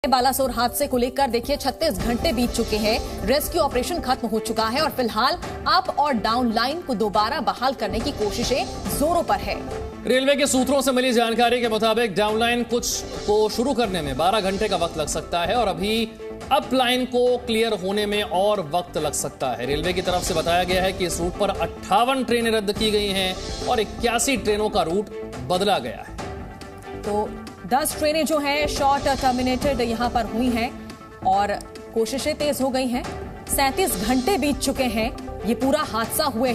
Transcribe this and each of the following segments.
बालासोर हादसे को लेकर देखिए 36 घंटे बीत चुके हैं। रेस्क्यू ऑपरेशन खत्म हो चुका है और फिलहाल अप और डाउन लाइन को दोबारा बहाल करने की कोशिशें जोरों पर है। रेलवे के सूत्रों से मिली जानकारी के मुताबिक डाउन लाइन कुछ को शुरू करने में 12 घंटे का वक्त लग सकता है और अभी अप लाइन को क्लियर होने में और वक्त लग सकता है। रेलवे की तरफ से बताया गया है कि इस रूट पर 58 ट्रेनें रद्द की गई हैं और 81 ट्रेनों का रूट बदला गया है। तो 10 ट्रेनें जो हैं शॉर्ट टर्मिनेटेड यहां पर हुई हैं और कोशिशें तेज हो गई हैं। 37 घंटे बीत चुके हैं ये पूरा हादसा हुए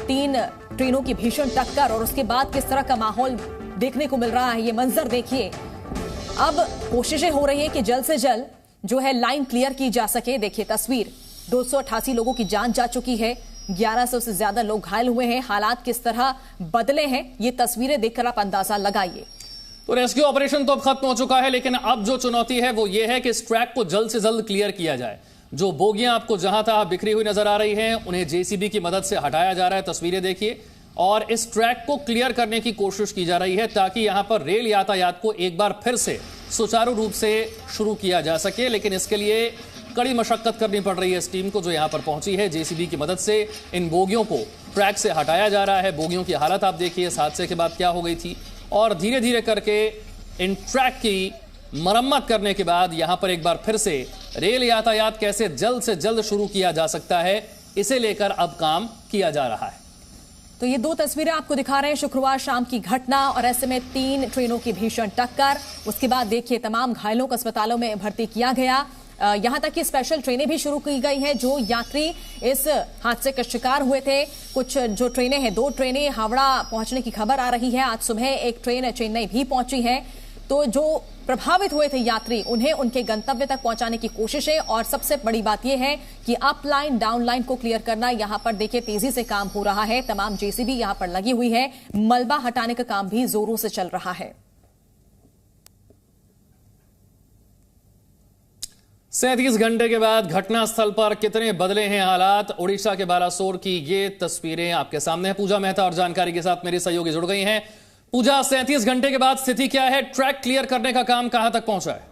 3 ट्रेनों की भीषण टक्कर और उसके बाद किस तरह का माहौल देखने को मिल रहा है ये मंजर देखिए। अब कोशिशें हो रही है कि जल्द से जल्द जो है लाइन क्लियर की जा सके। देखिए तस्वीर, 288 लोगों की जान जा चुकी है, 1100 से ज्यादा लोग घायल हुए हैं। हालात किस तरह बदले हैं ये तस्वीरें देखकर आप अंदाजा लगाइए। तो रेस्क्यू ऑपरेशन तो अब खत्म हो चुका है, लेकिन अब जो चुनौती है वो ये है कि इस ट्रैक को जल्द से जल्द क्लियर किया जाए। जो बोगियां आपको जहां तहां बिखरी हुई नजर आ रही हैं उन्हें जेसीबी की मदद से हटाया जा रहा है। तस्वीरें देखिए और इस ट्रैक को क्लियर करने की कोशिश की जा रही है ताकि यहां पर रेल यातायात को एक बार फिर से सुचारू रूप से शुरू किया जा सके। लेकिन इसके लिए कड़ी मशक्कत करनी पड़ रही है इस टीम को जो यहां पर पहुंची है। जेसीबी की मदद से इन बोगियों को ट्रैक से हटाया जा रहा है। बोगियों की हालत आप देखिए इस हादसे के बाद क्या हो गई थी और धीरे धीरे करके इन ट्रैक की मरम्मत करने के बाद यहां पर एक बार फिर से रेल यातायात कैसे जल्द से जल्द शुरू किया जा सकता है इसे लेकर अब काम किया जा रहा है। तो ये 2 तस्वीरें आपको दिखा रहे हैं शुक्रवार शाम की घटना और ऐसे में 3 ट्रेनों की भीषण टक्कर। उसके बाद देखिए तमाम घायलों को अस्पतालों में भर्ती किया गया। यहां तक कि स्पेशल ट्रेनें भी शुरू की गई हैं जो यात्री इस हादसे का शिकार हुए थे। कुछ जो ट्रेनें हैं 2 ट्रेनें हावड़ा पहुंचने की खबर आ रही है। आज सुबह एक ट्रेन चेन्नई भी पहुंची है। तो जो प्रभावित हुए थे यात्री उन्हें उनके गंतव्य तक पहुंचाने की कोशिशें और सबसे बड़ी बात यह है कि अप लाइन डाउन लाइन को क्लियर करना यहां पर देखिए तेजी से काम हो रहा है। तमाम जेसीबी यहां पर लगी हुई है। मलबा हटाने का काम भी जोरों से चल रहा है। 37 घंटे के बाद घटनास्थल पर कितने बदले हैं हालात। ओडिशा के बालासोर की ये तस्वीरें आपके सामने है। पूजा मेहता और जानकारी के साथ मेरे सहयोगी जुड़ गई हैं। पूजा, 37 घंटे के बाद स्थिति क्या है? ट्रैक क्लियर करने का काम कहां तक पहुंचा है?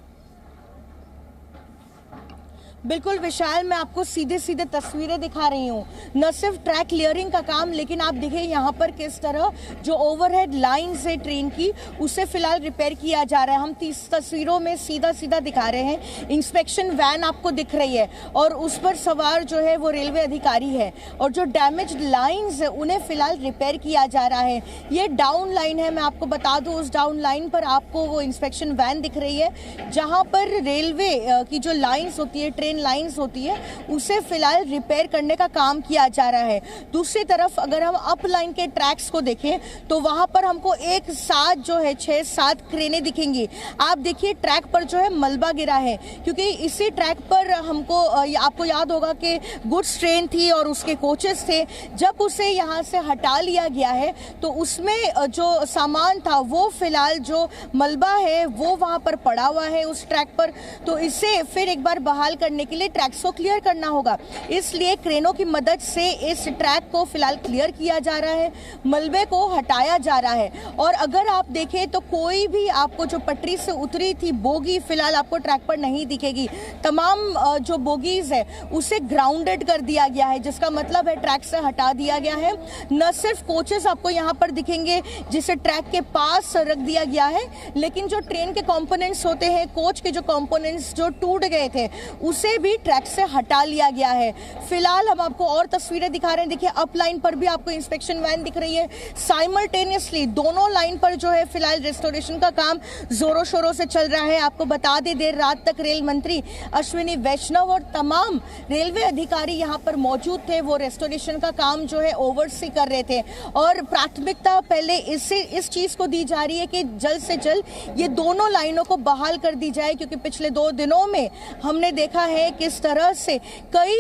बिल्कुल विशाल, मैं आपको सीधे सीधे तस्वीरें दिखा रही हूँ। न सिर्फ ट्रैक क्लियरिंग का काम, लेकिन आप देखिए यहाँ पर किस तरह जो ओवरहेड लाइन है ट्रेन की उसे फिलहाल रिपेयर किया जा रहा है। हम 30 तस्वीरों में सीधा सीधा दिखा रहे हैं। इंस्पेक्शन वैन आपको दिख रही है और उस पर सवार जो है वो रेलवे अधिकारी है और जो डैमेज्ड लाइन्स है उन्हें फिलहाल रिपेयर किया जा रहा है। ये डाउन लाइन है, मैं आपको बता दूँ उस डाउन लाइन पर आपको वो इंस्पेक्शन वैन दिख रही है जहाँ पर रेलवे की जो लाइन्स होती है, लाइंस होती है, उसे फिलहाल रिपेयर करने का काम किया जा रहा है। दूसरी तरफ अगर हम अप लाइन के ट्रैक्स को देखें तो वहां पर हमको एक साथ जो है 6-7 क्रेनें दिखेंगी। आप देखिए ट्रैक पर जो है मलबा गिरा है क्योंकि इसी ट्रैक पर हमको आपको याद होगा कि गुड्स ट्रेन थी और उसके कोचेस थे। जब उसे यहाँ से हटा लिया गया है तो उसमें जो सामान था वो फिलहाल जो मलबा है वो वहां पर पड़ा हुआ है उस ट्रैक पर। तो इसे फिर एक बार बहाल करने के लिए ट्रैक्स को क्लियर करना होगा, इसलिए क्रेनों की मदद से इस ट्रैक को फिलहाल क्लियर किया जा रहा है, मलबे को हटाया जा रहा है। और अगर आप देखें तो कोई भी आपको जो पटरी से उतरी थी बोगी फिलहाल आपको ट्रैक पर नहीं दिखेगी। तमाम जो बोगीज है उसे ग्राउंडेड कर दिया गया है, जिसका मतलब है ट्रैक से हटा दिया गया है। न सिर्फ कोचेस आपको यहाँ पर दिखेंगे जिसे ट्रैक के पास रख दिया गया है, लेकिन जो ट्रेन के कंपोनेंट्स होते हैं, कोच के जो कंपोनेंट्स जो टूट गए थे उसे भी ट्रैक से हटा लिया गया है। फिलहाल हम आपको और तस्वीरें दिखा रहे हैं। देखिए अप लाइन पर भी आपको इंस्पेक्शन वैन दिख रही है। साइमल्टेनियसली दोनों लाइन पर जो है फिलहाल रेस्टोरेशन का काम जोरों शोरों से चल रहा है। आपको बता दें देर रात तक रेल मंत्री अश्विनी वैष्णव और तमाम रेलवे अधिकारी यहां पर मौजूद थे। वो रेस्टोरेशन का काम जो है ओवरसी कर रहे थे और प्राथमिकता पहले इस चीज को दी जा रही है कि जल्द से जल्द ये दोनों लाइनों को बहाल कर दी जाए, क्योंकि पिछले 2 दिनों में हमने देखा है किस तरह से कई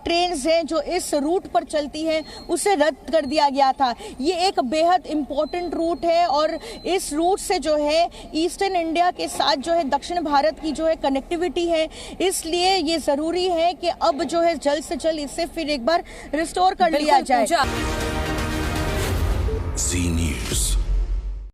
ट्रेन्स हैं जो इस रूट पर चलती हैं उसे रद्द कर दिया गया था। ये एक बेहद इंपॉर्टेंट रूट है और इस रूट से जो है ईस्टर्न इंडिया के साथ जो है दक्षिण भारत की जो है कनेक्टिविटी है, इसलिए ये जरूरी है कि अब जो है जल्द से जल्द इसे फिर एक बार रिस्टोर कर लिया जाए।